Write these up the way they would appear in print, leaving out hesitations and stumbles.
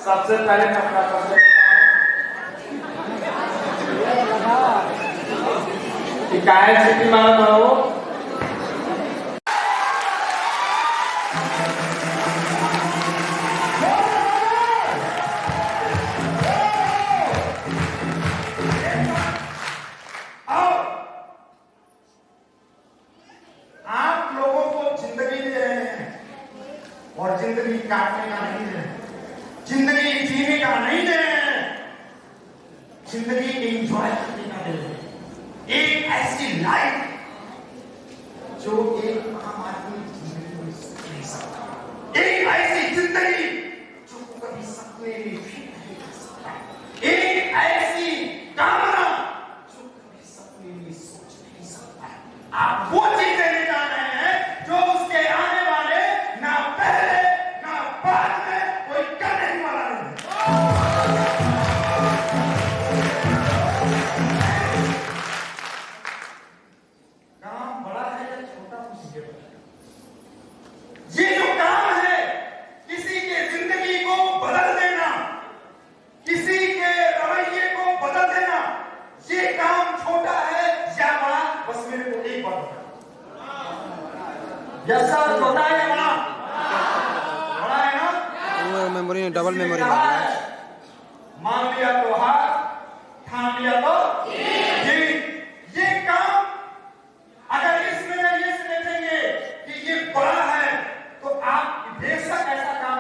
सबसे पहले मैं अपना परिचय शिकायत सिटी मारा करो। आप लोगों को जिंदगी दे रहे हैं और जिंदगी काटने का नहीं दे रहे, जिंदगी जीने का नहीं दे रहे हैं, जिंदगी एंजॉय करने का दे रहे हैं। एक ऐसी लाइफ जो एक आम आदमी जिंदगी में नहीं सकता, एक ऐसी जिंदगी जो कभी सपने में भी नहीं कर सकता, एक ऐसी कामना जो कभी सपने में सोच नहीं सकता। आप वो चीज देने जा रहे हैं जो उसके आने वाले ना पहले ना बाद में कोई करने वाला नहीं। काम बड़ा है या छोटा मुझे बताइए। ये जो काम है किसी के जिंदगी को बदल देना, किसी के रवैये को बदल देना, ये काम छोटा है या बड़ा, बस मेरे को एक बात बताओ। यस सर, छोटा है या बड़ा? बड़ा है ना? मेमोरी डबल मेमोरी मान लिया तो हार, ठान लिया तो जीत। ये काम अगर इसमें ये देखेंगे कि ये बड़ा है तो आप बेशक ऐसा काम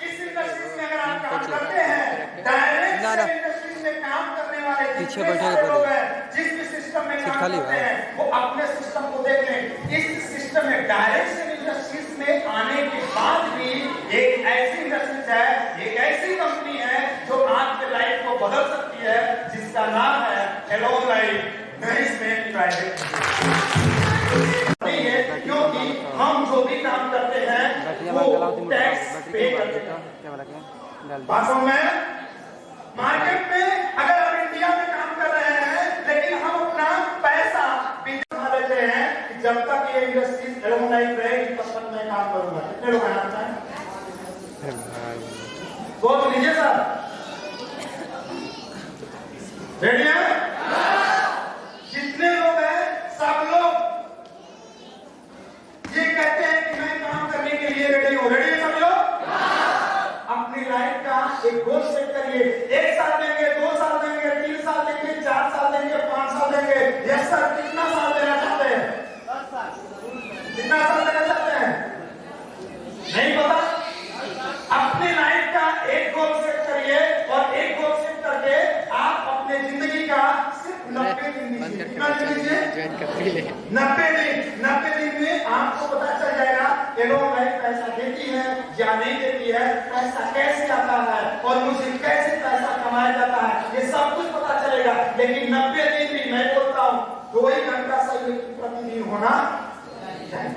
इस इंडस्ट्री में अगर आप काम करते हैं, डायरेक्ट इंडस्ट्री में काम करने वाले पीछे बैठे लोग हैं जिस भी सिस्टम में काम करते हैं वो अपने सिस्टम को देख लें। इस सिस्टम में डायरेक्ट इंडस्ट्रीज में आने के बाद भी एक ऐसी इंडस्ट्रीज है, एक ऐसी कंपनी है जो आपके लाइफ को बदल सकती है, जिसका नाम है alone life management private limited. क्योंकि हम जो भी काम करते हैं वो टैक्स पे करते हैं। वास्तव में मार्केट में अगर हम इंडिया में काम कर रहे हैं लेकिन हम अपना पैसा बिना लेते हैं कि जब तक ये इंडस्ट्रीज एलोन लाइफ रहेगी तब तक मैं काम करूंगा। कितने लोग हैं आपका? तो लीजिए सर, रेडी है? जितने लोग हैं सब लोग ये कहते हैं कि मैं काम करने के लिए रेडी हूं। रेडी है सब लोग? अपनी लाइफ का एक गोल सेट करिए। 1 साल देंगे, 2 साल देंगे, 3 साल देंगे, 4 साल देंगे, 5 साल देंगे। यस सर, कितना साल देना चाहते हैं? 10 साल। कितना साल देना चाहते हैं? नहीं पता? अपनी लाइफ का एक गोल सेट करिए और एक गोल सेट करके आप अपने जिंदगी का सिर्फ 90 दिन दीजिए। कितना दीजिए? 90 दिन में आपको पता चल जाएगा एलोन लाइफ पैसा देती है या नहीं देती है, पैसा कैसे आता है और मुझे कैसे पैसा कमाया जाता है, ये सब कुछ पता चलेगा। लेकिन 90 दिन भी मैं बोलता हूँ 2 ही घंटा सही प्रतिदिन होना चाहिए।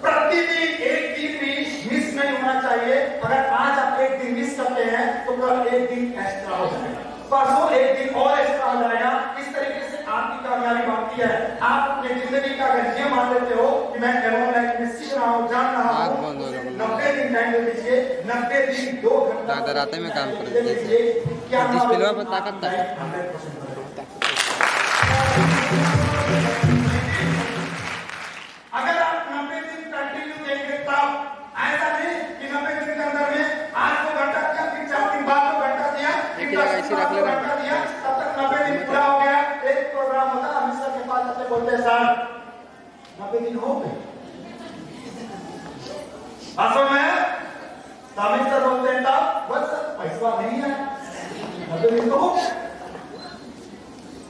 प्रतिदिन एक दिन भी मिस नहीं होना चाहिए। अगर आज आप एक दिन मिस करते हैं तो कल एक दिन एक्स्ट्रा हो जाएगा, परसों एक दिन और एक्स्ट्रा हो जाएगा। इस तरीके से आपकी कामयाबी बढ़ती है। आप अपने जिंदगी का अगर ये मान लेते हो कि मैं एलोन लाइफ में सीख रहा हूँ, जान रहा हूँ, 90 दिन टाइम दे दीजिए। 90 दिन 2 घंटा रात में काम कर दीजिए। क्या डिस्प्ले पर ताकत अगर आप 90 दिन कंटिन्यू देंगे तब ऐसा नहीं कि 90 दिन के अंदर में आज 2 घंटा किया, फिर 4 दिन बाद 2 घंटा दिया, फिर 10 दिन बाद 2 घंटा दिया, तब तक 90 दिन पूरा हो गया। एक प्रोग्राम होता है, हम सर के पास आते बोलते हैं सर 90 दिन हो गए। वास्तव में स्वामी सर बोलते हैं तब बस पैसा नहीं है, 90 दिन तो हो गए।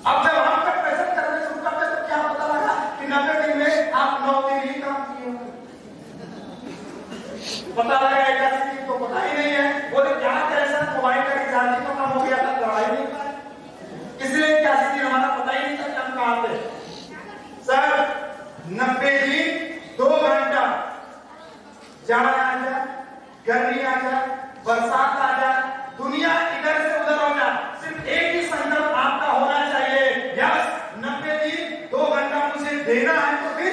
अब जब हम तक पैसा करने शुरू करते तो क्या पता लगा कि 90 दिन में आप 9 दिन ही काम किए होंगे। पता लगा 81 दिन तो पता ही नहीं है। बोले क्या करें सर, मोबाइल का रिचार्ज ही तो कम हो गया था, लड़ाई नहीं पाए, इसलिए 81 दिन हमारा पता ही नहीं था कि हम कहां थे। सर 90 दिन 2 घंटा, जाड़ा आ जाए, गर्मी आ जाए, बरसात आ जाए, दुनिया इधर से उधर हो जाए, सिर्फ एक ही संदर्भ आपका होना चाहिए। यस, 90 दिन 2 घंटा मुझे देना है तो फिर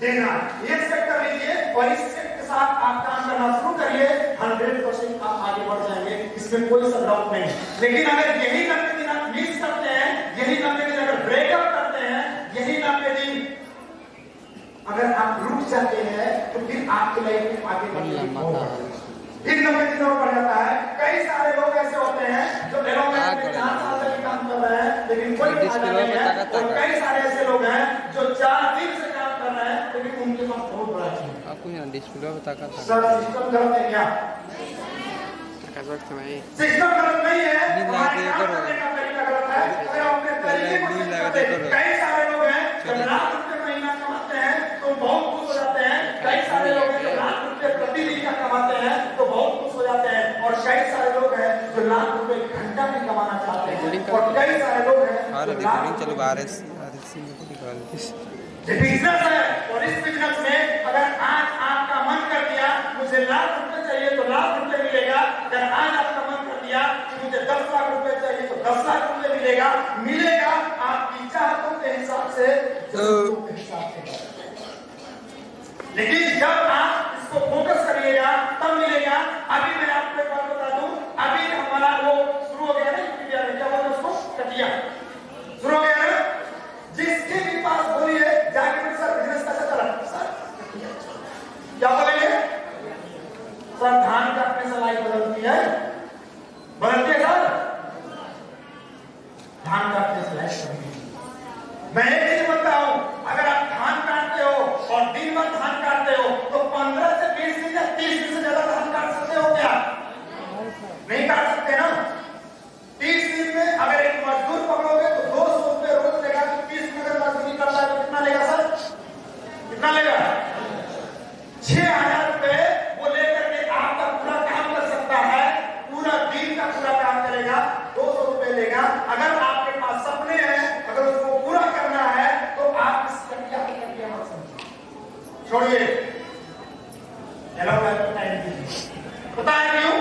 देना। ये सेट कर लीजिए और इस सेट के साथ आप काम 100% आप आगे बढ़ जाएंगे, इसमें कोई सा डाउट नहीं। लेकिन अगर यही 90 दिन आप मिस करते हैं, यही 90 दिन अगर ब्रेकअप करते हैं, यही 90 दिन अगर आप रुक जाते हैं, तो फिर आपके लाइफ में आगे बढ़ने इन 90 दिनों में बढ़ जाता है। कई सारे लोग ऐसे होते हैं जो 4 साल से काम कर रहे हैं लेकिन कोई फायदा नहीं है, और कई सारे ऐसे लोग हैं जो 4 दिन से काम कर रहे हैं लेकिन उनके पास बहुत बड़ा चीज है। आपको यहाँ डिस्प्ले में ताकत है। सर सिस्टम गलत है क्या? सिस्टम गलत नहीं है, हमारे काम करने का तरीका गलत है। अगर अपने तरीके को ठीक करते, कई सारे लोग हैं जब लाख रुपए महीना कमाते हैं तो बहुत खुश हो जाते हैं। कई सारे लोग हैं जो लाख रुपए प्रतिदिन का कमाते हैं तो बहुत खुश हो जाते हैं, और कई सारे लोग हैं जो लाख रुपए घंटा भी कमाना चाहते हैं, और कई सारे लोग हैं चलो आरएससी में बिजनेस है। और इस बिजनेस में अगर आज आपका मन कर दिया मुझे लाख रुपए चाहिए तो लाख रुपए मिलेगा, अगर आज आपका मन कर दिया कि मुझे 10 लाख रुपए चाहिए तो 10 लाख रुपए मिलेगा। आपकी चाहतों के हिसाब से, जरूरतों के हिसाब से। लेकिन जब आप इसको फोकस करिएगा तब मिलेगा। अभी मैं आपको एक बात बता दूं, अभी हमारा वो शुरू हो गया ना, क्या बोलते हैं उसको, कटिया शुरू हो गया ना। जिसके भी पास बोलिए जाके सर बिजनेस कैसा चला, सर क्या बोलेंगे? सर धान काटने से लाइफ बदलती है सर, धान काटने से लाइफ बदलती है। मैं एक चीज बताता हूं, अगर आप धान काटते हो और दिन भर धान काटते हो तो 15 से 20 दिन या 30 दिन से ज्यादा धान काट सकते हो क्या? नहीं काट सकते ना। 30 दिन में अगर एक मजदूर पकड़ोगे तो 200 रुपए रोज लेगा, तो 30 दिन अगर मजदूरी करता है तो कितना लेगा सर? कितना लेगा? 6000 रुपए वो लेकर के आपका पूरा काम कर सकता है, पूरा दिन का पूरा काम करेगा, 200 रुपए लेगा। अगर आपके पास सपने हैं, अगर उसको पूरा करना है तो आप इस कटिया मत समझिए, छोड़िए। पता है क्यों?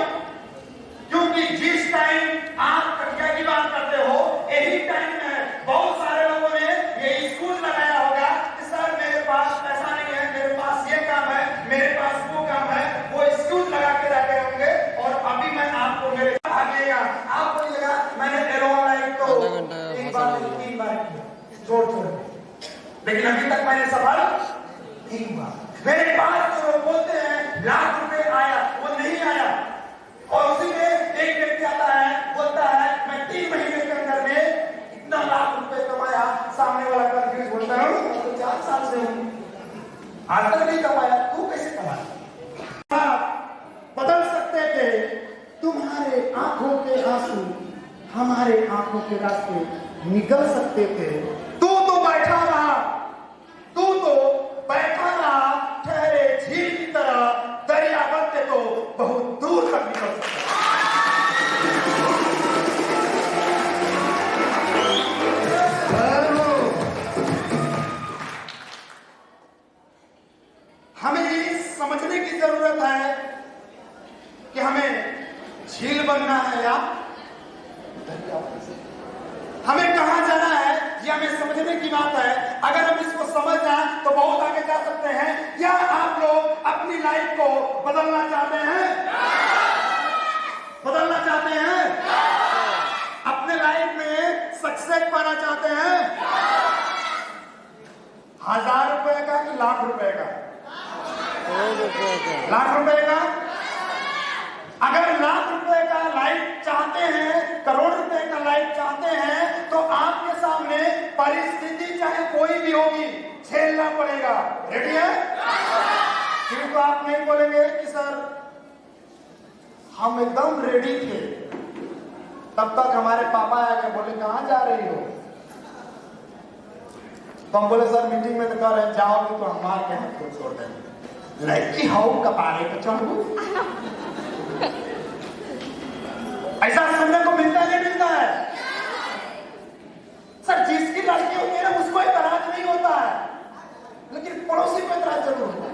क्योंकि जिस टाइम आप कटिया की बात करते हो, यही टाइम में बहुत सारे लोगों ने ये स्कूल लगाया होगा कि सर मेरे पास पैसा नहीं है, मेरे पास ये काम है, मेरे पास वो काम है, वो एक्सक्यूज लगा के रखे होंगे। और अभी मैं आपको मेरे आगेगा, आप बोलिएगा मैंने एरोलाइट तो एक बार 3 बार किया छोड़, लेकिन अभी तक मैंने सफल नहीं हुआ। मेरे पास जो बोलते हैं लाख रुपए आया, वो नहीं आया। और उसी में एक व्यक्ति आता है, बोलता है मैं 3 महीने के अंदर में इतना लाख रुपए कमाया। सामने वाला कंफ्यूज बोलता है मैं तो 4 साल से हूं, आज तक नहीं कमाया, तू कैसे कमाया? आप बदल सकते थे, तुम्हारे आंखों के आंसू हमारे आंखों के रास्ते निकल सकते थे। तू तो बैठा रहा ठहरे झील की तरह, दरिया बनते तो बहुत दूर तक निकल सकता। हमें ये समझने की जरूरत है कि हमें झील बनना है या हमें कहां जाना है, ये हमें समझने की बात है। अगर हम इसको समझ जाए तो बहुत आगे जा सकते हैं। क्या आप लोग अपनी लाइफ को बदलना चाहते हैं? बदलना चाहते हैं? अपने लाइफ में सक्सेस पाना चाहते हैं? 1000 रुपए का कि लाख रुपए का? लाख रुपए का। अगर लाख रुपए का लाइफ चाहते हैं, करोड़ रुपए का लाइफ चाहते हैं, तो आपके सामने परिस्थिति चाहे कोई भी होगी, झेलना पड़ेगा। रेडी है? फिर तो आप नहीं बोलेंगे कि सर हम एकदम रेडी थे, तब तक हमारे पापा आ गए, बोले कहां जा रही हो? तो हम बोले सर मीटिंग में तो कह रहे जाओगे तो हमारे यहाँ को छोड़ देंगे। लड़की हो कपारे पे चढ़ू, ऐसा सुनने को मिलता है, नहीं मिलता है? सर जिसकी लड़की होती है ना उसको इतराज नहीं होता है, लेकिन पड़ोसी को इतराज जरूर होता है।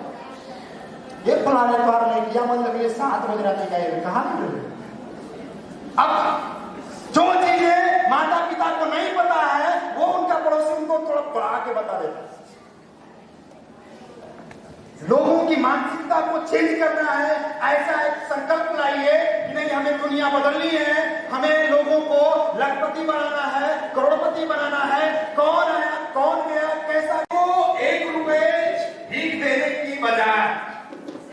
ये फलाने द्वार नहीं किया, मतलब ये 7 बज रात का ये कहां मिल रही? अब जो चीजें माता पिता को नहीं पता है वो उनका पड़ोसी उनको थोड़ा बढ़ा के बता देता है। लोगों की मानसिकता को चेंज करना है। ऐसा एक संकल्प लाइए कि नहीं, हमें दुनिया बदलनी है, हमें लोगों को लखपति बनाना है, करोड़पति बनाना है। कौन आया, कौन गया, कैसा। तो 1 रुपए भीख देने की बजाय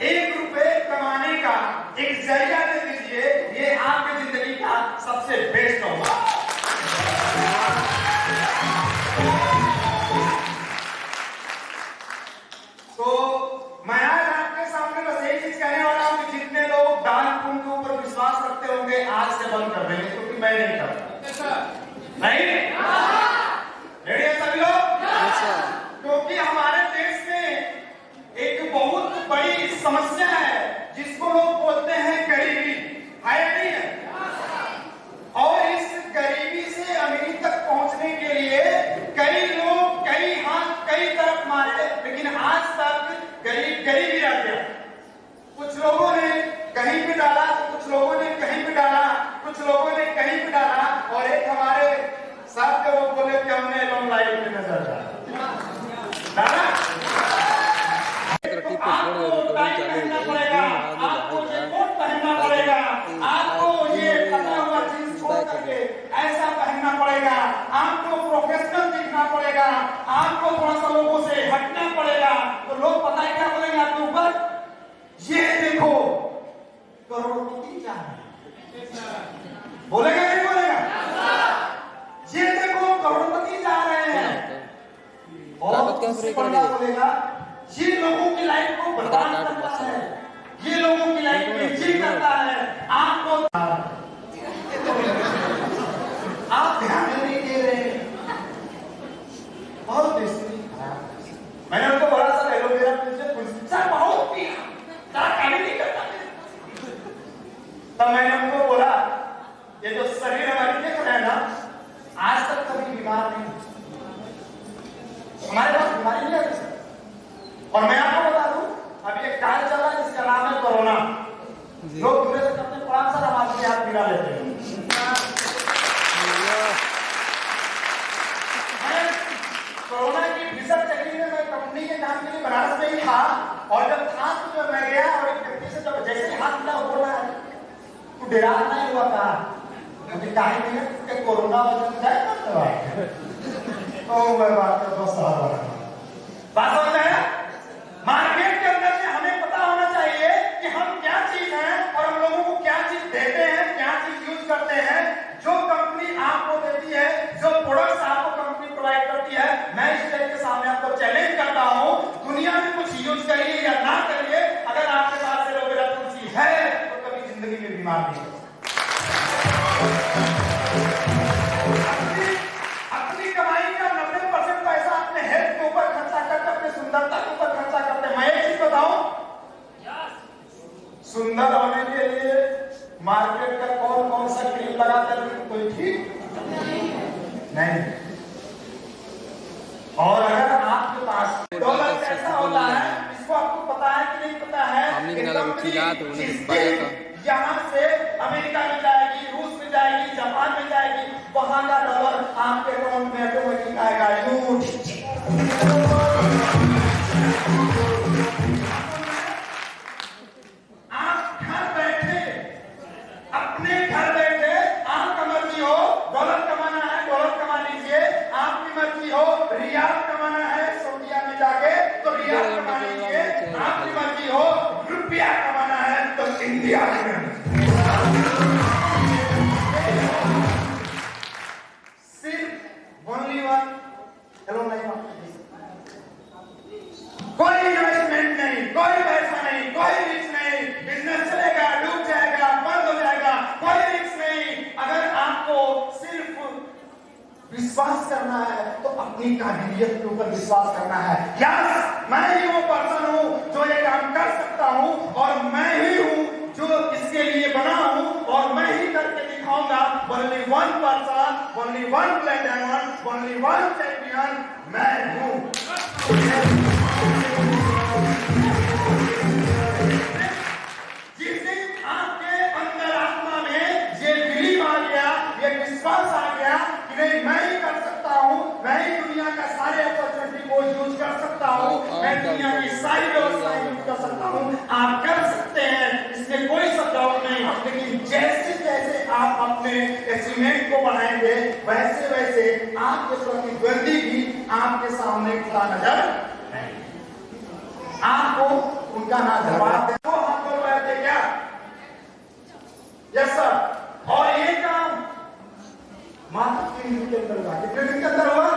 1 रुपए कमाने का एक जरिया दे दीजिए, ये आपकी जिंदगी का सबसे बेस्ट होगा। तो मैं आज आपके सामने बस यही चीज कहने वाला हूं कि जितने लोग दान पुण्य के ऊपर विश्वास रखते होंगे आज से बंद कर देंगे, क्योंकि मैं नहीं करता। नहीं रेडी है सभी लोग? क्योंकि हमारे देश में एक बहुत बड़ी समस्या है जिसको लोग बोलते हैं गरीबी, है या नहीं है? और इस गरीबी से अमीरी तक पहुंचने के लिए कई लोग कई हाथ कई तरफ मारे, लेकिन आज तक गरीबी रह गया। कुछ लोगों ने कहीं पे डाला, कुछ लोगों ने कहीं पे डाला, कुछ लोगों ने कहीं पे डाला, और एक हमारे साथ के वो बोले कि हमने एल्बम लाइव में नजर डाला। आपको टाई पहनना पड़ेगा, आपको ये कोट पहनना पड़ेगा, आपको ये कटा हुआ जींस छोड़ करके ऐसा पहनना पड़ेगा, आपको प्रोफेशनल दिखना पड़ेगा, आपको थोड़ा सा लोगों से हटना पड़ेगा। तो लोग पता है क्या बोलेंगे आपके ऊपर? ये देखो करोड़पति क्या है, बोलेगा नहीं बोलेगा? ये देखो करोड़पति जा रहे हैं, और बोलेगा ये लोगों की लाइफ को बर्बाद करता है, ये लोगों की लाइफ में चीज करता है। आपको आप ध्यान नहीं दे रहे, बहुत बेइज्जती। मैंने उनको बड़ा सा एलोवेरा सर बहुत पिया, काम नहीं करता। तब मैंने उनको बोला ये जो शरीर हमारी देख रहे हैं ना, आज तक कभी बीमार नहीं, हमारे पास बीमारी नहीं है। और मैं आपको बता दूं, अभी एक काल चल रहा है जिसका नाम है कोरोना। लोग दूसरे से करते प्रणाम सर, हम आपके हाथ मिला लेते हैं। कोरोना की भीषण चक्री में मैं कंपनी के काम के लिए बनारस में ही था, और जब था तो मैं गया और एक व्यक्ति से जब जैसे हाथ मिला वो बोल रहा है तू डरा नहीं हुआ था, मुझे कहा कि कोरोना वजह जाए तो मैं बात कर बात समझ में है। मार्केट के अंदर से हमें पता होना चाहिए कि हम क्या चीज हैं और हम लोगों को क्या चीज देते हैं, क्या चीज यूज करते हैं। जो कंपनी आपको देती है, जो प्रोडक्ट्स आपको कंपनी प्रोवाइड करती है, मैं इस टाइप के सामने आपको चैलेंज करता हूं, दुनिया में कुछ यूज करिए या ना करिए, अगर आपके पास एलोवेरा तुलसी है तो कभी जिंदगी में बीमार नहीं हो। अपनी कमाई का 90% पैसा अपने हेल्थ के ऊपर खर्चा करते, अपने सुंदरता के ऊपर खर्चा करते। मैं एक चीज बताऊं, सुंदर होने के लिए मार्केट का कौन कौन सा क्रीम लगाते हैं, कोई ठीक नहीं। और अगर आपके पास डॉलर कैसा होता है, इसको आपको पता है कि नहीं पता है? यहाँ से अमेरिका में जाएगी, रूस में जाएगी, जापान में जाएगी, वहां का डॉलर आपके अकाउंट में ऑटोमेटिक आएगा। आप घर बैठे, अपने घर बैठे, आपका मर्जी हो डॉलर कमाना है डॉलर कमा लीजिए, आपकी मर्जी हो रियाल कमाना है सऊदीया में जाके तो रियाल कमा लीजिए, आपकी मर्जी हो रुपया कमाना है तो इंडिया में। सिर्फ ओनली वन कोई इन्वेस्टमेंट नहीं, कोई पैसा नहीं, कोई रिस्क नहीं, बिजनेस चलेगा डूब जाएगा बंद हो जाएगा, कोई रिस्क नहीं। अगर आपको सिर्फ विश्वास करना है तो अपनी काबिलियत के ऊपर विश्वास करना है। यस, मैं ही वो पर्सन हूं जो ये काम कर सकता हूं, और मैं ही हूं जो इसके लिए बना हूं, और मैं ही करके दिखाऊंगा। Only one person, only one plate diamond, only one champion, मैं हूं। जिस दिन आपके अंदर आत्मा में ये बिलीव आ गया, ये विश्वास आ गया कि नहीं मैं ही कर सकता हूं, मैं ही दुनिया का सारे अपॉर्चुनिटी को यूज कर सकता हूं, मैं दुनिया की सारी व्यवस्थाएं यूज कर सकता हूं। अपने सीमेंट को बनाएंगे, वैसे वैसे आपके प्रतिद्वंदी भी आपके सामने खड़ा नजर नहीं, आपको उनका ना जवाब दे तो हम बोल रहे थे क्या? Yes sir. और ये काम मात्र 3 दिन के अंदर हुआ। कितने दिन के अंदर हुआ?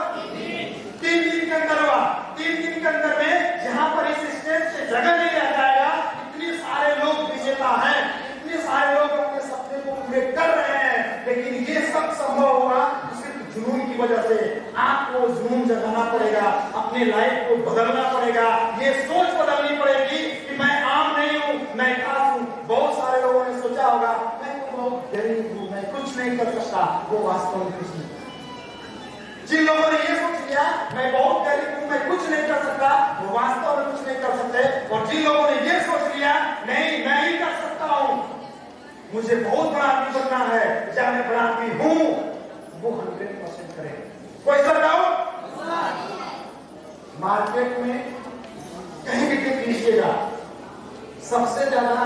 3 दिन के अंदर हुआ। 3 दिन के अंदर में जहां पर इस स्टेज से जगह नहीं रह जाएगा, इतने सारे लोग विजेता हैं, इतने सारे लोग अपने सपने को पूरे कर रहे हैं, लेकिन ये सब संभव हुआ सिर्फ जुनून की वजह से। आपको जुनून जगाना पड़ेगा, अपने लाइफ को बदलना पड़ेगा, ये सोच बदलनी पड़ेगी कि मैं आम नहीं हूं, मैं खास हूं। बहुत सारे लोगों ने सोचा होगा मैं तो बहुत गरीब हूं, मैं कुछ नहीं कर सकता, वो वास्तव में कुछ नहीं। जिन लोगों ने ये सोच लिया मैं बहुत गरीब हूं, मैं कुछ नहीं कर सकता, वो वास्तव में कुछ नहीं कर सकते। और जिन लोगों ने ये सोच लिया नहीं मैं ही कर सकता हूं, मुझे बहुत बड़ा आदमी बनना है या मैं बड़ा आदमी हूं, वो 100% करेंगे। कोई सर डाउट? मार्केट में कहीं भी कीजिएगा, सबसे ज्यादा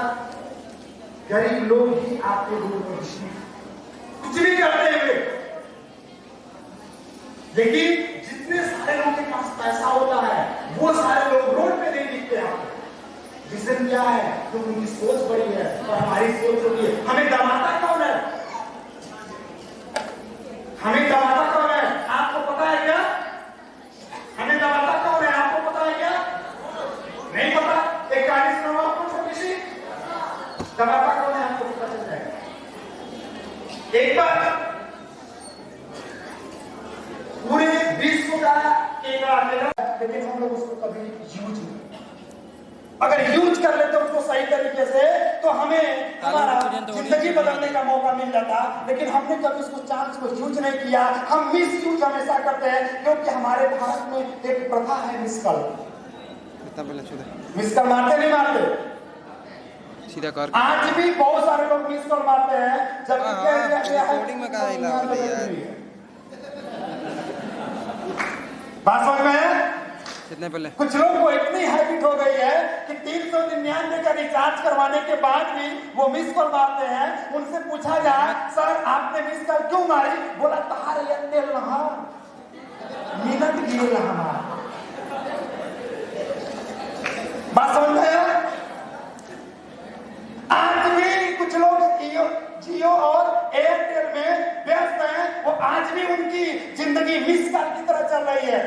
गरीब लोग ही आपके रोड पर कुछ भी करते हुए, लेकिन जितने सारे लोगों के पास पैसा होता है वो सारे लोग रोड पे नहीं दिखते आपको। रीजन क्या है? तो उनकी सोच बड़ी है और हमारी सोच छोटी है। हमें दबाता कौन है? हमें दबाता कौन है? आपको पता है क्या? हमें दबाता कौन है? आपको पता है क्या? नहीं पता? एक कहानी सुनाओ आपको छोटी सी। दबाता कौन है आपको पता चल जाएगा। एक बार पूरे विश्व का लेकिन हम लोग उसको कभी यूज नहीं, अगर यूज कर लेते उसको सही तरीके से तो हमें हमारा जिंदगी बदलने का मौका मिल जाता। लेकिन हमने कभी उसको चांस को यूज नहीं किया, हम मिस यूज हमेशा करते हैं, क्योंकि हमारे भारत में एक प्रथा है मिस कॉल। मिस कॉल मारते नहीं मारते? सीधा कर। आज भी बहुत सारे लोग मिस कॉल मारते हैं, जब रिकॉर्डिंग में कहा यार बात समझ में है? कितने पहले कुछ लोग को इतनी हैबिट हो गई है कि 399 का रिचार्ज करवाने के बाद भी वो मिस कॉल मारते हैं। उनसे पूछा जाए सर आपने मिस कॉल क्यों मारी? बोला तार ये तेल रहा मिनट गिर रहा। बात समझ में है? आज भी कुछ लोग जियो और एयरटेल में व्यस्त हैं, वो आज भी उनकी जिंदगी मिस कॉल की तरह चल रही है।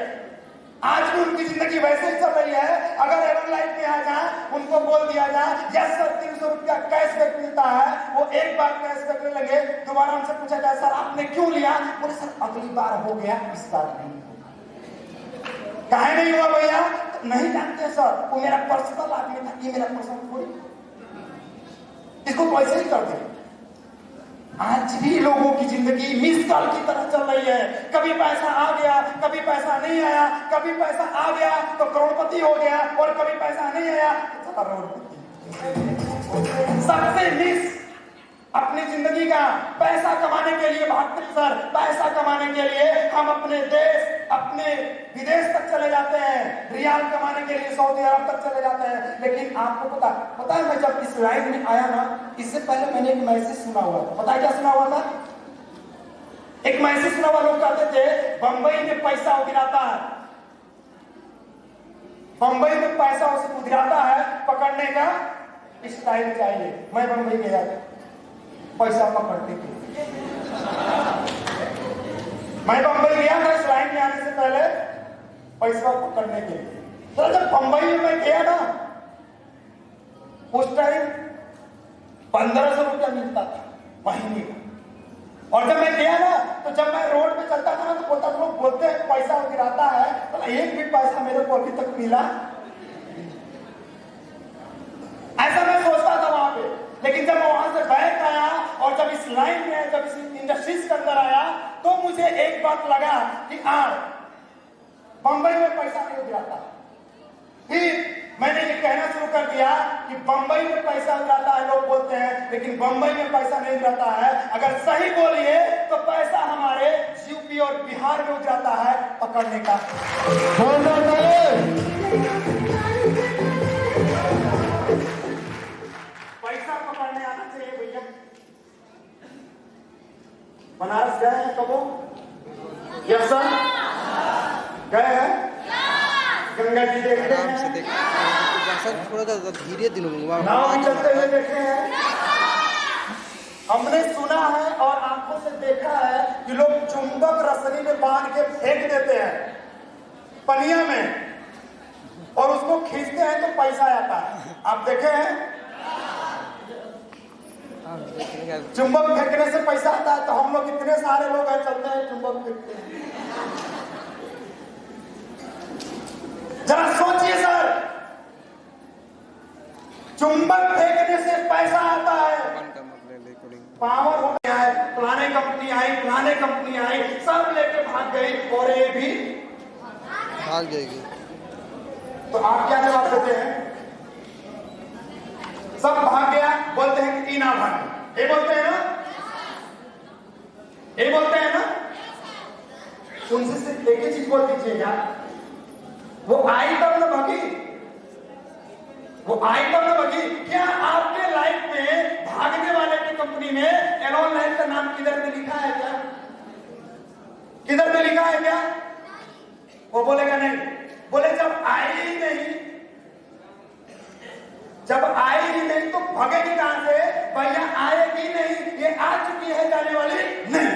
आज भी उनकी जिंदगी वैसे ही चल रही है। अगर एवन लाइफ में आ जाए, उनको बोल दिया जाए यस सर 300 रुपया कैशबैक मिलता है, वो एक बार कैशबैक ले लगे, दोबारा उनसे पूछा जाए सर आपने क्यों लिया? बोले सर अगली बार हो गया, इस बार नहीं। काहे नहीं हुआ भैया? नहीं जानते सर, वो मेरा पर्सनल आदमी था, ये मेरा पर्सनल थोड़ी, इसको तो ऐसे ही कर दे। आज भी लोगों की जिंदगी मिस कॉल की तरह चल रही है। कभी पैसा आ गया, कभी पैसा नहीं आया, कभी पैसा आ गया तो करोड़पति हो गया, और कभी पैसा नहीं आया तो करोड़पति। सबसे मिस अपनी जिंदगी का पैसा कमाने के लिए भागते सर, पैसा कमाने के लिए हम अपने देश, अपने विदेश तक चले जाते हैं, रियाल कमाने के लिए सऊदी अरब तक चले जाते हैं। लेकिन आपको पता है मैं जब इस लाइन में आया ना, इससे पहले मैंने एक मैसेज सुना हुआ था। पता है क्या सुना हुआ था? एक मैसेज सुना हुआ, लोग कहते थे बंबई में पैसा उधिराता है, बंबई में पैसा उसे उधिराता है, पकड़ने का स्टाइल चाहिए। मैं बंबई गया पैसा पकड़ने के लिए, मैं बंबई गया था इस लाइन में आने से पहले पैसा पकड़ने के लिए। तो जब बंबई में मैं गया ना, उस टाइम 1500 रुपया मिलता था महीने का। और जब मैं गया ना, तो जब मैं रोड पे चलता था ना, तो बोलता था, लोग बोलते हैं पैसा गिराता है, तो एक भी पैसा मेरे को अभी तक मिला, ऐसा मैं सोचता था वहां पे। लेकिन जब मैं वहां से बैक आया और जब इस लाइन में, जब इस इंडस्ट्रीज के अंदर आया, तो मुझे एक बात लगा कि बंबई में पैसा नहीं गिराता। फिर मैंने ये कहना शुरू कर दिया कि बंबई में पैसा उड़ाता है, लोग बोलते हैं, लेकिन बंबई में पैसा नहीं उड़ाता है। अगर सही बोलिए तो पैसा हमारे यूपी और बिहार में उड़ाता है पकड़ने का। पैसा पकड़ने आना चाहिए भैया। बनारस गए हैं कबो? यस सर, गए हैं? गंगा जी देखते आराम से हैं, देख सर, थोड़ा सा धीरे दिनों नाव भी चलते हुए देखे हैं। हमने सुना है और आंखों से देखा है कि लोग चुंबक रस्सी में बांध के फेंक देते हैं पनिया में और उसको खींचते हैं तो पैसा आता है। आप देखे हैं चुंबक फेंकने से पैसा आता है? तो हम लोग इतने सारे लोग हैं चलते हैं चुंबक फेंकते हैं। जरा सोचिए सर, चुंबक फेंकने से पैसा आता है, पावर हो गया है, फलाने कंपनी आई सब लेके भाग गई और ये भी भाग जाएगी। तो आप क्या जवाब देते हैं? सब भाग गया बोलते हैं कि ना भागे, ये बोलते हैं ना, ये बोलते हैं ना। उनसे सिर्फ एक ही चीज बोल दीजिएगा, वो आई तब न भागी, वो आई तब न भागी। क्या आपके लाइफ में भागने वाले की कंपनी में एलोन लाइफ का नाम किधर पे लिखा है क्या? किधर पे लिखा है क्या? वो बोलेगा नहीं। बोले जब आई ही नहीं, जब आई ही नहीं तो भागेगी कहां से? भैया आएगी नहीं, ये आ चुकी है, जाने वाली नहीं।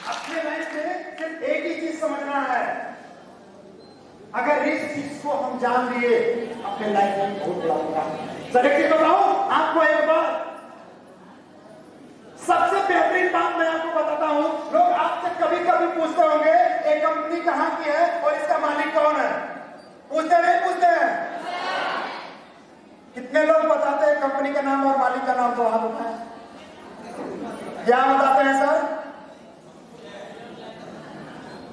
अपने लाइफ में सिर्फ एक ही चीज समझना है, अगर इस चीज को हम जान लिए अपने लाइफ में बहुत बड़ा होगा। सर एक चीज बताऊं आपको, एक बार सबसे बेहतरीन बात मैं आपको बताता हूं। लोग आपसे कभी कभी पूछते होंगे ये कंपनी कहां की है और इसका मालिक कौन है? पूछते नहीं पूछते हैं? कितने लोग बताते हैं कंपनी का नाम और मालिक का नाम? तो हाथ उठाएं। क्या बताते हैं सर?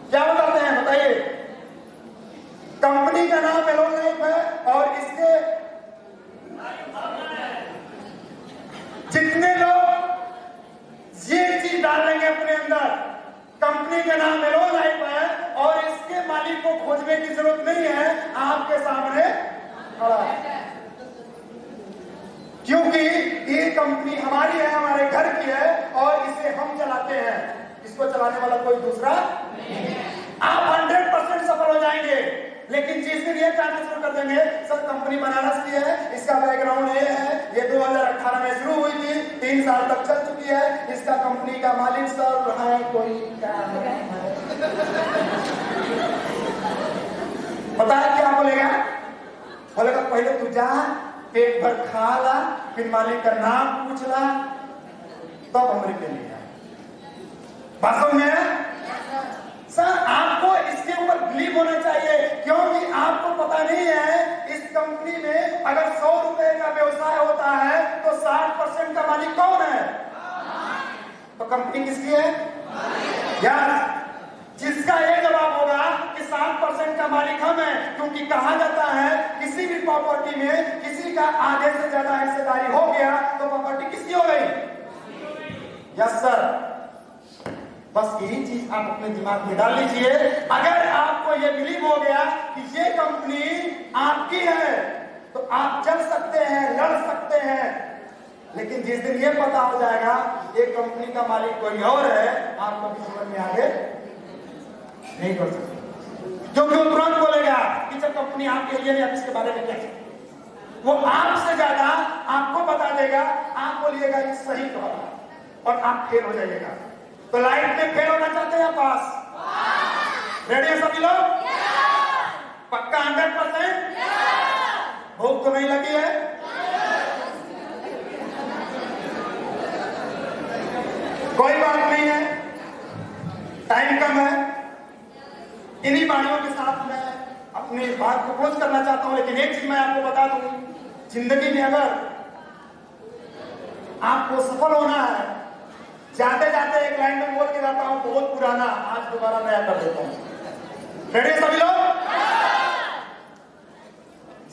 क्या बताते हैं बताइए? कंपनी का नाम एलोन लाइफ है और इसके जितने लोग ये चीज डाल लेंगे अपने अंदर, कंपनी का नाम एलोन लाइफ है और इसके मालिक को खोजने की जरूरत नहीं है, आपके सामने खड़ा है। क्योंकि ये कंपनी हमारी है, हमारे घर की है और इसे हम चलाते हैं, इसको चलाने वाला कोई दूसरा नहीं है। आप 100% सफल हो जाएंगे, लेकिन जिस दिन ये कहना शुरू कर देंगे सर कंपनी बनारस की है, इसका बैकग्राउंड ये है, ये 2018 में शुरू हुई थी, 3 साल तक चल चुकी है, इसका कंपनी का मालिक सर है कोई क्या है, पता है क्या बोलेगा? बोलेगा पहले तू जा पेट भर खा ला, फिर मालिक का नाम पूछ ला, तब हमरे के लिए बात समझ में? सर आपको इसके ऊपर बिलीव होना चाहिए, क्योंकि आपको पता नहीं है इस कंपनी में अगर 100 रुपए का व्यवसाय होता है तो 60% का मालिक कौन है? तो कंपनी किसकी है यार? जिसका ये जवाब होगा कि 60% का मालिक हम है, क्योंकि कहा जाता है किसी भी प्रॉपर्टी में किसी का आधे से ज्यादा हिस्सेदारी हो गया तो प्रॉपर्टी किसकी हो गई? Yes sir. बस यही चीज आप अपने दिमाग में डाल लीजिए। अगर आपको ये बिलीव हो गया कि ये कंपनी आपकी है तो आप चल सकते हैं, लड़ सकते हैं, लेकिन जिस दिन ये पता हो जाएगा ये कंपनी का मालिक कोई और है, आप कभी जीवन में आगे नहीं कर सकते। क्योंकि वो तुरंत बोलेगा कि जब कंपनी आपके लिए नहीं, आप इसके बारे में क्या चाहिए? वो आपसे ज्यादा आपको बता देगा, आप बोलिएगा ये सही कहा और आप फेल हो जाइएगा। तो लाइफ में फेल होना चाहते हैं पास? रेडी है सभी लोग? पक्का 100%? भूख तो नहीं लगी है? कोई बात नहीं है, टाइम कम है। इन्हीं बाणियों के साथ मैं अपनी बात को क्लोज करना चाहता हूं, लेकिन एक चीज मैं आपको बता दूं, जिंदगी में अगर आपको सफल होना है, जाते जाते एक लाइन में बोल के जाता हूं, बहुत पुराना, आज दोबारा नया कर देता हूं। रेडी सभी लोग?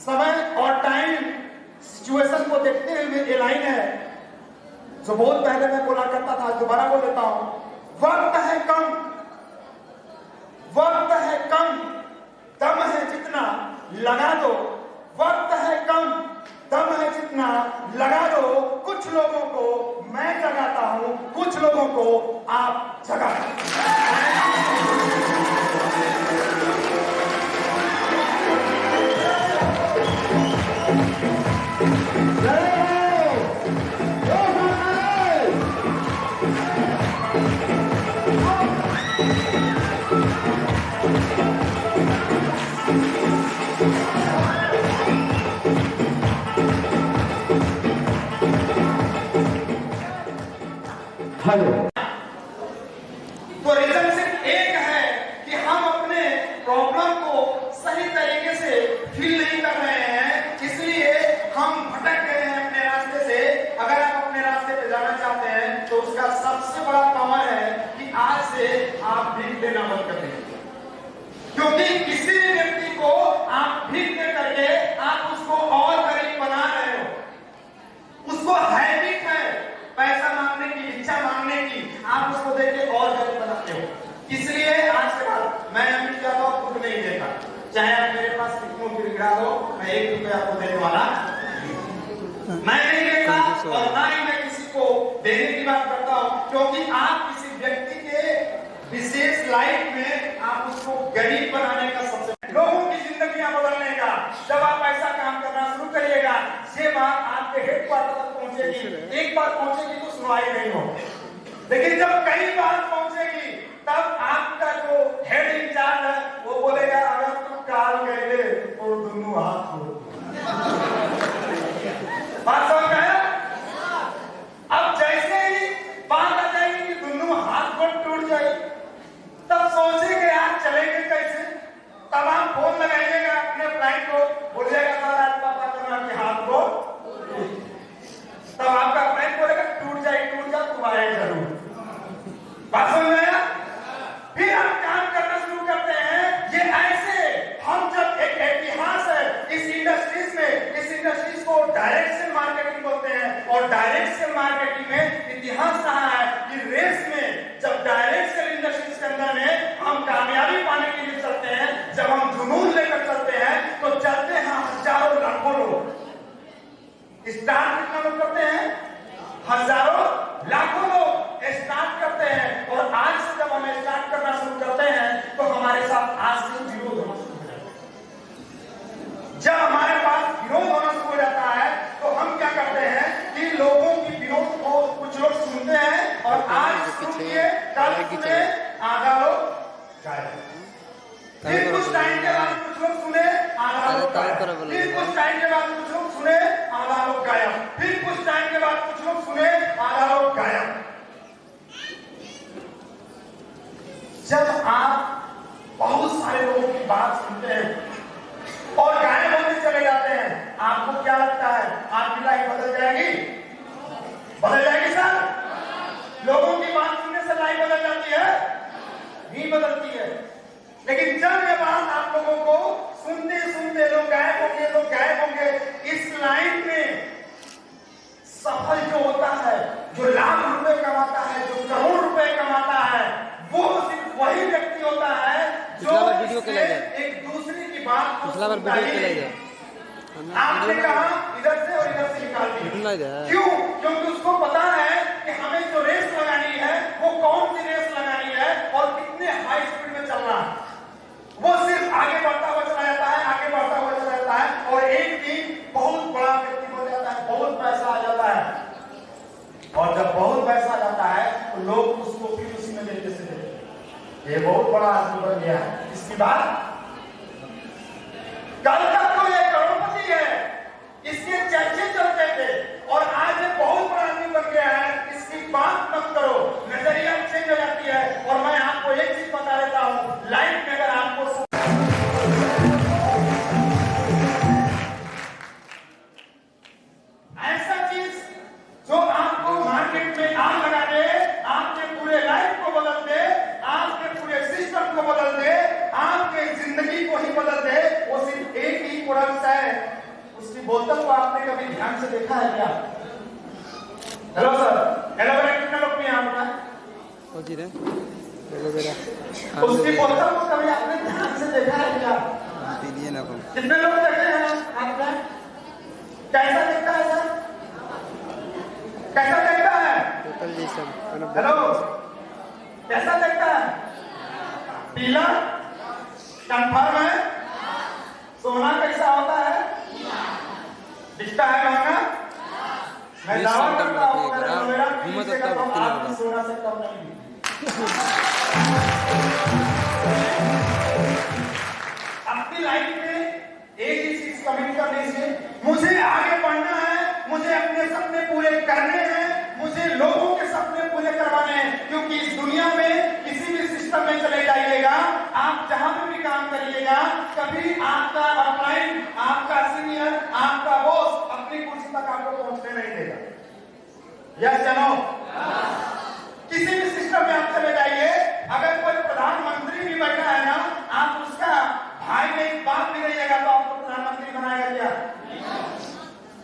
समय और टाइम सिचुएशन को देखते हुए ये लाइन है जो बहुत पहले मैं बोला करता था, आज दोबारा बोल देता हूं। वक्त है कम, वक्त है कम, दम है जितना लगा दो। वक्त है कम, दम है जितना लगा दो। कुछ लोगों को मैं जगाता हूं, कुछ लोगों को आप जगाते हेलो। तो रीजन सिर्फ एक है कि हम अपने प्रॉब्लम को सही तरीके से फील नहीं कर रहे हैं, इसलिए हम भटक गए हैं अपने रास्ते से। अगर आप अपने रास्ते पे जाना चाहते हैं तो उसका सबसे बड़ा पावर है कि आज से आप भीख देना बंद कर दें, क्योंकि किसी भी व्यक्ति को आप भीख दे करके आप उसको और गरीब बना रहे हो। उसको हैबिट है पैसा मांगने की, इच्छा मांगने की, आप उसको देके और गरीब बनाते हो। इसलिए आज के बाद मैं अमित यादव खुद नहीं देता, चाहे आप मेरे पास कितनों की गिरा दो, मैं 1 रुपया आपको देने वाला मैं नहीं देता, और ना ही मैं किसी को देने की बात करता हूं, क्योंकि आप किसी व्यक्ति के विशेष लाइफ में आप उसको गरीब बनाने का सबसे लोगों की जिंदगियां बदलने का जब आप ऐसा काम करना शुरू करिएगा, ये बात आपके हेडक्वार्टर तक पहुंचेगी। एक बार पहुंचेगी तो सुनवाई नहीं हो, लेकिन जब कई बार पहुंचेगी तब आपका जो हेड इंचार्ज है वो बोलेगा अगर तुम काल गए तो दोनों हाथ छोड़। बात समझ में आया? अब जैसे ही बात आ जाएगी कि दोनों हाथ गोड़ टूट जाए, तब सोचेंगे यार चलेंगे कैसे। तब आप फोन लगाइएगा अपने फ्लाइट को, बोलिएगा सर आज पापा करना कि हाथ को, तब आपका फ्लाइट बोलेगा टूट जाए तुम आए जरूर। बात समझ में आया? फिर हम काम करना शुरू करते हैं। ये ऐसे हम जब एक इतिहास है इस इंडस्ट्रीज में, इस इंडस्ट्रीज को डायरेक्ट सेल मार्केटिंग बोलते हैं, और डायरेक्ट सेल मार्केटिंग में इतिहास रहा है कि रेस में जब डायरेक्ट सेल इंडस्ट्रीज के अंदर में हम कामयाबी पाने के लिए चलते हैं, जब हम जुनून लेकर चलते हैं तो चलते हैं हजारों लाखों लोग। स्टार्ट कितना लोग करते हैं? हजारों लाखों लोग स्टार्ट करते हैं, और आज से जब हम स्टार्ट करना शुरू करते हैं तो हमारे साथ आज से विरोध होना शुरू हो जाता है। जब हमारे पास विरोध होना शुरू हो जाता है तो हम क्या करते हैं कि लोगों की विरोध को कुछ लोग सुनते हैं, और आज शुरू किए कल सुने आधा लोग गायब, फिर कुछ टाइम के बाद कुछ लोग सुने आधा लोग गायब, फिर कुछ टाइम के बाद कुछ लोग सुने आधा लोग गायब, फिर कुछ टाइम के बाद कुछ लोग सुने आधा लोग गायब। जब आप बहुत सारे लोगों की बात सुनते हैं और गायब होते चले जाते हैं, आपको क्या लगता है आपकी लाइफ बदल जाएगी? बदल जाएगी सर? लोगों की बात सुनने से लाइफ बदल जाती है? नहीं बदलती है। लेकिन जब ये बात आप लोगों को सुनते सुनते लोग गायब होंगे, इस लाइन में सफल जो होता है, जो लाख रुपए कमाता है, जो करोड़ रुपए कमाता है, वो सिर्फ वही व्यक्ति होता है जो एक दूसरे की बात को सुनता है। आपने कहा इधर से और इधर से निकाल दिया, क्यों? क्योंकि उसको पता है कि हमें जो रेस लगानी है वो कौन सी रेस लगानी है और कितने हाई स्पीड में चलना है। वो सिर्फ आगे बढ़ता हुआ चला जाता है, आगे बढ़ता हुआ चला जाता है, और एक दिन बहुत बड़ा व्यक्ति बन जाता है, बहुत पैसा आ जाता है, और जब बहुत पैसा आ जाता है तो लोग उसको फिर उसी में देखते से देखते ये बहुत बड़ा आदमी बन गया है, इसकी बात कल तक तो ये करोड़पति है, इसके चर्चे चलते थे, और आज ये बहुत बड़ा आदमी बन गया है, इसकी बात मत करो। नजरिया चेंज हो जाती है। और मैं आपको एक चीज बता देता हूं, लाइफ में अगर आपको ऐसा चीज जो आपको मार्केट में आग लगा दे, आपके पूरे लाइफ को बदल दे, आपके पूरे सिस्टम को बदल दे, आपके जिंदगी को ही बदल दे, वो सिर्फ एक ही प्रोडक्ट है। उसकी बोतल को आपने कभी ध्यान से देखा है क्या? हेलो सर, एलोवेरा कितने लोग पिए आपका? एलोवेरा उसकी बोतल को कभी आपने ध्यान से देखा है क्या? कितने लोग देखे हैं आपने? कैसा दिखता है सर? कैसा देखता है? टोटल जैसा हेलो, कैसा देखता है? पीला कंफर्म है? सोना कैसा होता है? दिखता है महंगा? मैं दावा करता हूँ अगर मेरा पीछे का तो आप भी सोना से कम नहीं। अपनी लाइफ में एक ही चीज कमिट करने से मुझे आगे बढ़ना है, मुझे अपने सपने पूरे करने हैं, मुझे लोगों के सपने पूरे करवाने हैं। क्योंकि इस दुनिया में किसी भी सिस्टम में चले जाइएगा, आप जहां पे भी काम करिएगा, कभी आपका अपलाइन, आपका सीनियर, आपका बॉस अपनी कुर्सी तक आपको पहुंचने नहीं देगा। यस जानो, किसी भी सिस्टम में आप चले जाइए, अगर कोई प्रधानमंत्री भी बैठा है ना, आप उसका भाई नहीं बाप भी रहिएगा तो आपको प्रधानमंत्री बनाएगा क्या?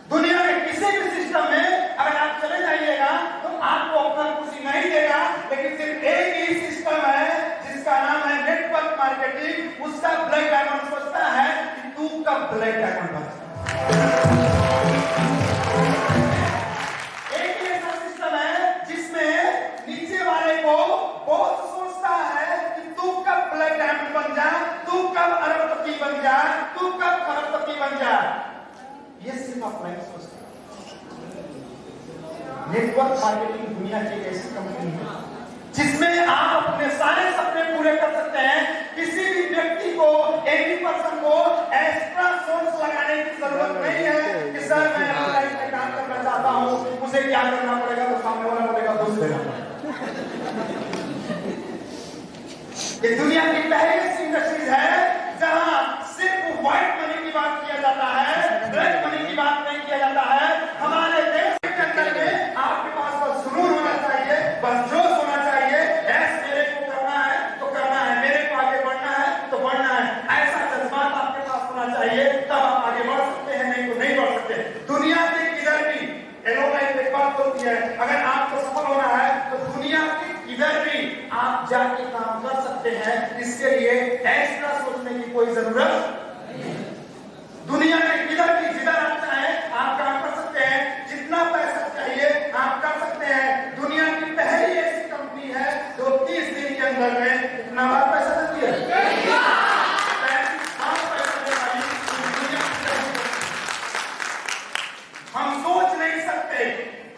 दुनिया में किसी भी सिस्टम में अगर आप चले जाइएगा तो आपको अपना कुर्सी नहीं देगा। लेकिन सिर्फ एक ही सिस्टम है जिसका नाम है नेटवर्क मार्केटिंग। उसका ब्लैक डायमंड सोचता है कि तू कब ब्लैक डायमंड बन सकता। एक ऐसा सिस्टम है जिसमें नीचे वाले को बहुत सोचता है कि तू कब ब्लैक डायमंड बन जा, तू कब अरबपति बन जा, तू कब करोड़पति बन जा। ये सिर्फ अपना ही सोचता है। नेटवर्क मार्केटिंग दुनिया की एक ऐसी कंपनी है जिसमें आप अपने सारे सपने पूरे कर सकते हैं। किसी भी व्यक्ति को, एक ही पर्सन को एक्स्ट्रा सोर्स लगाने की जरूरत नहीं है कि सर मैं लाइफ में काम करना चाहता हूं, मुझे क्या करना पड़ेगा? तो सामने वाला बोलेगा दोस्त देना। ये दुनिया की पहली ऐसी इंडस्ट्रीज है जहां सिर्फ व्हाइट मनी की बात किया जाता है, ब्लैक मनी की बात नहीं किया जाता है। हमारे देश के अंदर में आपके पास बस जुनून होना चाहिए, बस जोश होना चाहिए। ऐसा मेरे को करना है तो करना है, मेरे को आगे बढ़ना है तो बढ़ना है, ऐसा जज्बात आपके पास होना चाहिए, तब आप आगे बढ़ सकते हैं, नहीं तो नहीं बढ़ सकते। दुनिया के किधर भी एलोलाइफ एक बात होती है, अगर आपको सफल होना है तो दुनिया के किधर भी आप जाके काम कर सकते हैं। इसके लिए एक्स्ट्रा सोचने की कोई जरूरत नहीं। दुनिया में किधर भी जिधर आप चाहें आप काम कर सकते हैं, जितना पैसा चाहिए आप कर सकते हैं। दुनिया की पहली ऐसी कंपनी है जो 30 दिन के अंदर में कितना बार पैसा देती है? 35 बार पैसा देने वाली दुनिया की। हम सोच नहीं सकते,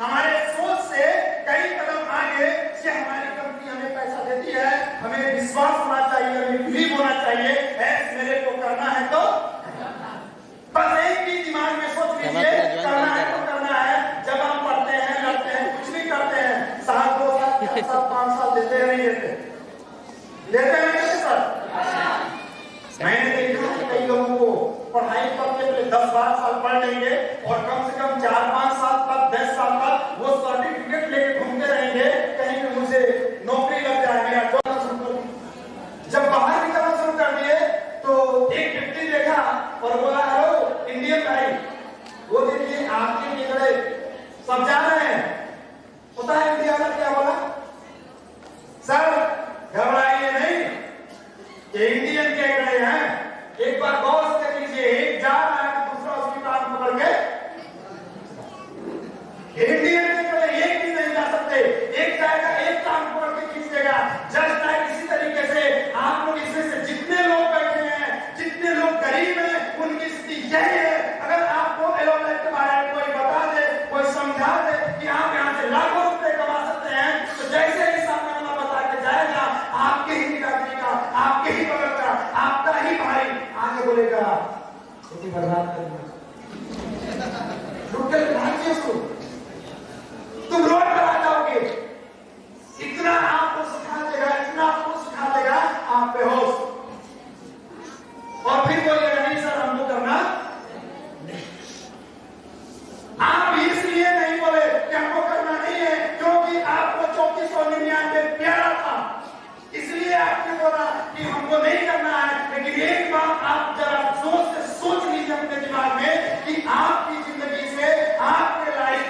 हमारे सोच से कई कदम आगे से हमारी कंपनी हमें पैसा देती है। हमें विश्वास होना चाहिए, हमें बिलीव होना चाहिए, ऐसा मेरे को करना है तो बस एक ही दिमाग में सोच लीजिए, करना है तो करना है। जब हम पढ़ते हैं, लड़ते हैं, कुछ भी करते हैं, साल 2 साल 4 साल 5 साल देते हैं, नहीं देते? देते हैं कैसे सर? मैंने देखा कि कई लोगों को पढ़ाई करके पहले 10-12 साल पढ़ लेंगे और कम से कम 4-5 साल तक, 10 साल तक वो सर्टिफिकेट लेके घूमते रहेंगे कहीं पे मुझे नौकरी लग जाए, मेरा जॉब शुरू कर। जब बाहर निकलना शुरू कर दिए तो एक व्यक्ति देखा और बोला, हेलो इंडियन भाई, वो देखिए आपके निकले सब जा रहे हैं। पता है इंडिया वाला क्या बोला? सर घबराइए नहीं, ये इंडियन कह रहे हैं, एक बार गौर से देख लीजिए, एक जा रहा है दूसरा उसकी टांग पकड़ के। इंडियन के एक भी नहीं जा सकते, एक जाएगा एक टांग पकड़ के खींच देगा। जस्ट लाइक इसी तरीके से आप लोग इसमें से जितने लोग बैठे हैं, जितने लोग गरीब हैं, उनकी स्थिति यही है। अगर आपको एलोलाइफ के बारे में कोई बता दे, कोई समझा दे कि आप यहाँ से लाखों रुपए कमा सकते हैं, तो जैसे ही सामने वाला बता के जाएगा, आपके ही बिरादरी का, आपके ही बगल का, आपका ही भाई आगे बोलेगा बर्बाद करना, लुटेल भाग्य उसको, तुम रोड पर आ जाओगे। इतना आपको सिखा देगा, इतना आपको सिखा देगा, आप बेहोश। और फिर बोलिएगा नहीं सर हमको करना। आप इसलिए नहीं बोले कि हमको करना नहीं है क्योंकि आपको 3499 प्यारा था, इसलिए आपने बोला कि हमको नहीं करना है। लेकिन एक बात आप जरा सोच लीजिए अपने दिमाग में कि आपकी जिंदगी से, आपके लाइफ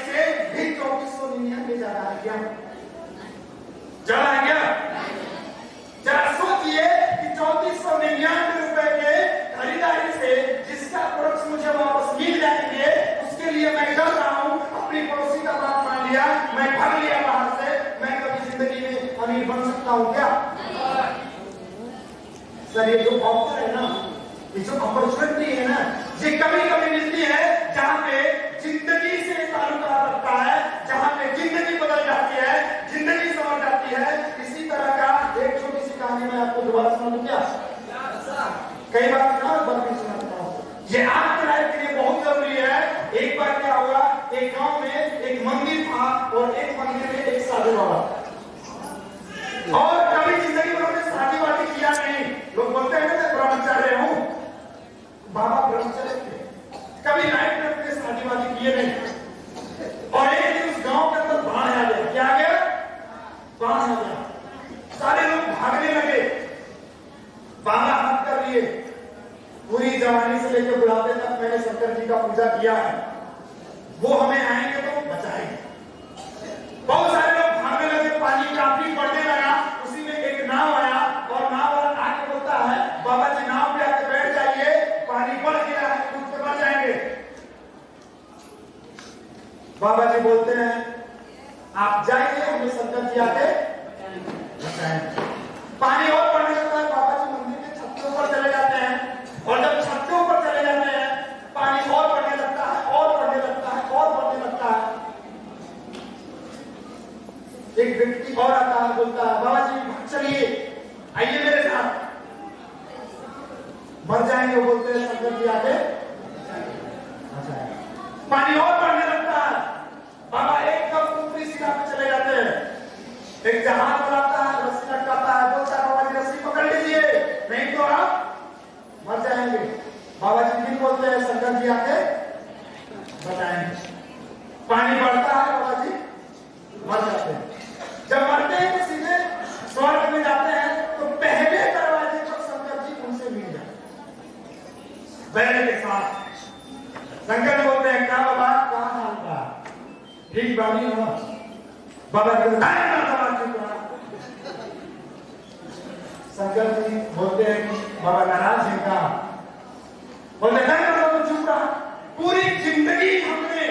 जो अपॉर्चुनिटी है ना, ये कभी कभी मिलती है जहां पे जिंदगी से ताल्लुकात रखता है, जहां पे जिंदगी बदल जाती है, जिंदगी संवर जाती है। इसी तरह का एक छोटी सी कहानी मैं आपको दोबारा सुना दूं क्या? कई बार सुनाता हूं, ये आपके लाइफ के लिए बहुत जरूरी है। एक बार क्या हुआ, एक गांव में एक मंदिर था और एक मंदिर में एक साधु बाबा, और कभी जिंदगी में उन्होंने शादी वादी किया नहीं। लोग बोलते हैं ना ब्रह्मचार्य हूं, बाबा ब्रह्मचार्य थे, कभी लाइफ में अपने शादी वादी किए नहीं। और एक दिन उस गांव के अंदर बाढ़ आ गया। क्या आ गया? बाढ़ आ गया। सारे लोग भागने लगे, बाबा हाथ कर लिए। पूरी जवानी से लेकर बुढ़ापे तक मैंने शंकर जी का पूजा किया है, वो हमें आएंगे तो बचाएंगे। बहुत सारे लोग भागने लगे, पानी काफी बढ़ने लगा। उसी में एक नाव आया और नाव वाला आके बोलता है, बाबा जी नाव पे आके बैठ जाइए, पानी बढ़ गया है, कूद के मर जाएंगे। बाबा जी बोलते हैं, आप जाइए, हमें शंकर जी आके बचाएंगे। पानी और बढ़ने लगता है। बाबा जी मंदिर के छत के ऊपर चले जाते हैं, और जब छत के ऊपर चले जाते हैं, पानी और बढ़ने लगता है, और बढ़ने लगता है, और बढ़ने लगता है। एक व्यक्ति और आता है, बोलता है, बाबा जी चलिए, आइए मेरे साथ, मर जाएंगे। वो बोलते हैं, शंकर जी आके पानी और बढ़ने लगता है। बाबा एकदम ऊपरी सीधा पे चले जाते हैं। एक जहाज बनाता है, रस्सी लटकाता है, बोलता है, बाबा जी रस्सी पकड़ लीजिए, नहीं तो आप मर जाएंगे। बाबा जी फिर बोलते हैं, शंकर जी आके बचाएंगे। पानी बढ़ता है, बाबा जी मर जाते हैं। जब मरते हैं तो सीधे स्वर्ग में जाते हैं, तो पहले दरवाजे पर शंकर जी उनसे मिल जाते बैल के साथ। शंकर जी बोलते हैं, क्या बाबा, कहाँ हाल बा? ठीक बानी हो? बाबा जी शंकर जी बोलते हैं कि बाबा नाराज है का? बोलते हैं, तो चुप रहा। पूरी जिंदगी हमने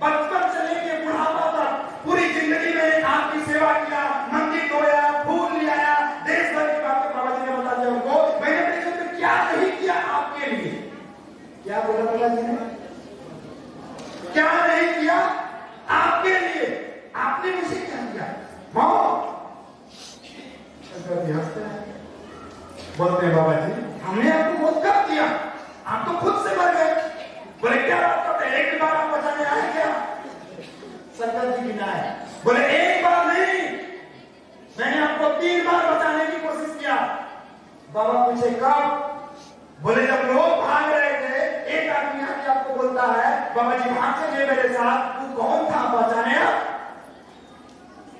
बचपन से लेके बुढ़ापा तक पूरी जिंदगी में आपकी सेवा किया, मंदिर धोया, फूल ले आया, देश भर की बातें बाबा जी ने बता दिया उनको। मैंने अपने जीवन में क्या नहीं किया आपके लिए? क्या बोला बाबा जी ने? क्या नहीं किया आपके लिए? आपने मुझे क्या किया? हंसते हैं, बोलते हैं, बाबा जी हमने आपको बहुत कर दिया, आप तो खुद से मर गए। बोले क्या बात करते हैं, एक बार आप बचाने आए क्या? शंकर जी गिनाए, बोले एक बार नहीं, मैंने आपको 3 बार बचाने की कोशिश किया। बाबा पूछे कब? बोले जब लोग भाग रहे थे, एक आदमी आके आपको बोलता है, बाबा जी भाग चलिए मेरे साथ, तू कौन था बचाने?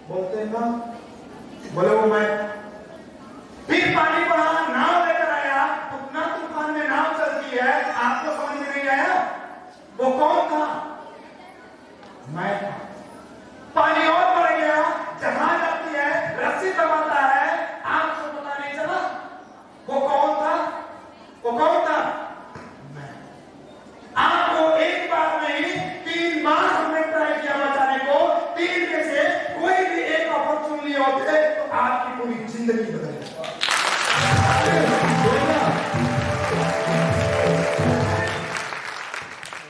बोलते हैं ना, बोले वो मैं। फिर पानी बढ़ा, नाव लेकर आया, उतना तूफान में नाव चलती है, आपको समझ में नहीं आया? वो कौन था? मैं था। पानी और बढ़ गया, जहाज आती है, रस्सी दबाता है, आपको पता नहीं चला वो कौन था? वो कौन था? मैं। आपको एक बार नहीं 3 बार हमने ट्राई किया बचाने को। 3 में से कोई भी एक अपॉर्चुनिटी होते तो आपकी पूरी जिंदगी बदल जाती।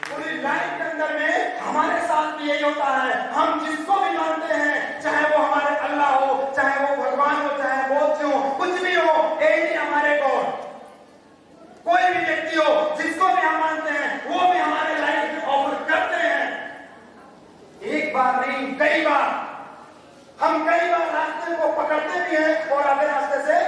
पूरी लाइफ के अंदर में हमारे साथ भी यही होता है। हम जिसको भी मानते हैं, चाहे वो हमारे अल्लाह हो, चाहे वो भगवान हो, चाहे बोध हो, कुछ भी हो, यही हमारे गॉड। कोई भी व्यक्ति हो, जिसको भी हम मानते हैं, वो भी हमारे लाइफ में ऑफर करते हैं। एक बार नहीं, कई बार। हम कई बार रास्ते को पकड़ते भी हैं और आधे रास्ते से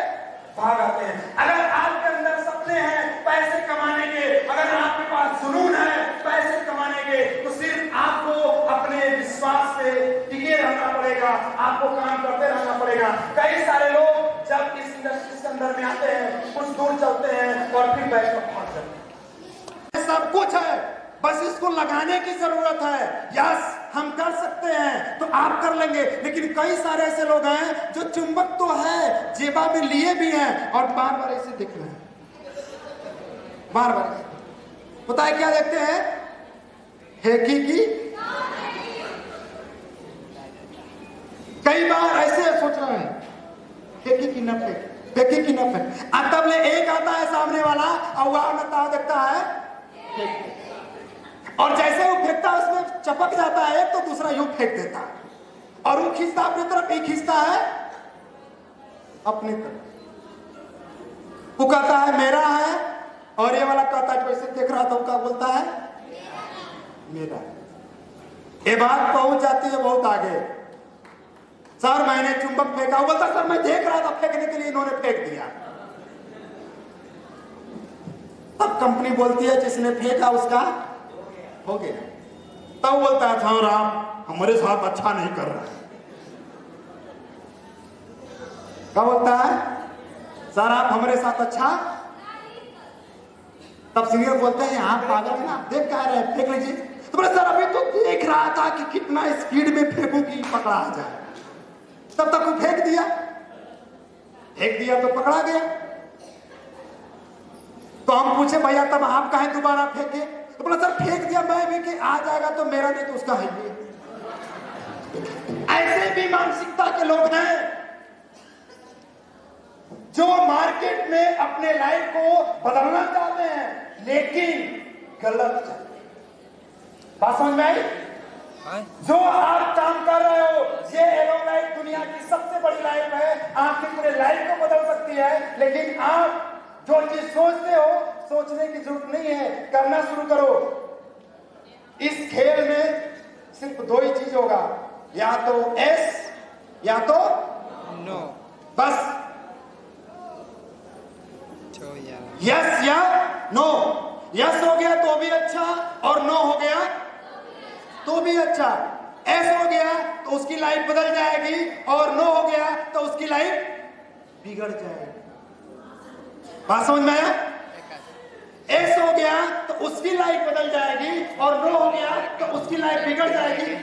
भाग आते हैं। अगर आपके अंदर सपने हैं पैसे कमाने के, अगर आपके पास जुनून है पैसे कमाने के, तो सिर्फ आपको अपने विश्वास पे टिके रहना पड़ेगा, आपको काम करते रहना पड़ेगा। कई सारे लोग जब इस इंडस्ट्री के अंदर में आते हैं, कुछ दूर चलते हैं और फिर बैठ कर भाग जाते हैं। सब कुछ है, बस इसको लगाने की जरूरत है। यस, हम कर सकते हैं तो आप कर लेंगे, लेकिन कई सारे ऐसे लोग हैं जो चुंबक तो है, जेबा में लिए भी हैं और बार बार ऐसे देख रहे हैं, बार बार। पता है क्या देखते हैं? हेकी की। कई बार ऐसे सोच रहे हैं, हेकी की न फेंक, फेंकी कि न फेंक। तब ले एक आता है सामने वाला और वह नता देखता है और जैसे वो फेंकता है उसमें चपक जाता है तो दूसरा यूं फेंक देता है और वो खींचता अपनी तरफ, एक खींचता है अपनी तरफ। वो कहता है मेरा है और ये वाला कहता है वैसे देख रहा था वो क्या बोलता है मेरा। ये बात पहुंच जाती है बहुत आगे। सर मैंने चुंबक फेंका, वो बोलता सर मैं देख रहा था फेंकने के लिए, इन्होंने फेंक दिया। तब कंपनी बोलती है जिसने फेंका उसका हो गया। तब बोलता है था राम हमारे साथ अच्छा नहीं कर रहा है। क्या बोलता है सर आप हमारे साथ अच्छा। तब सीनियर बोलते हैं आप पागल है ना, देख कह रहे हैं फेंक लीजिए। तो बोले सर अभी तो देख रहा था कि कितना स्पीड में फेंकूं कि पकड़ा आ जाए। तब तक वो फेंक दिया तो पकड़ा गया। तो हम पूछे भैया तब आप कहें दोबारा फेंके। तो बोला सर फेंक दिया मैं भी कि आ जाएगा तो मेरा नहीं तो उसका है ही। ऐसे भी मानसिकता के लोग हैं जो मार्केट में अपने लाइफ को बदलना चाहते हैं लेकिन गलत चाहते हैं। बात समझ में आई? जो आप काम कर रहे हो ये एरो लाइफ दुनिया की सबसे बड़ी लाइफ है, आपकी पूरे लाइफ को बदल सकती है। लेकिन आप जो चीज सोचते हो सोचने की जरूरत नहीं है, करना शुरू करो। इस खेल में सिर्फ दो ही चीज होगा, या तो एस या तो नो। बस यस या नो। यस हो गया तो भी अच्छा और नो हो गया तो भी अच्छा। एस हो गया तो उसकी लाइफ बदल जाएगी और नो हो गया तो उसकी लाइफ बिगड़ जाएगी। बात समझ में आया? एस हो गया तो उसकी लाइफ बदल जाएगी और नो हो गया तो उसकी लाइफ बिगड़ जाएगी।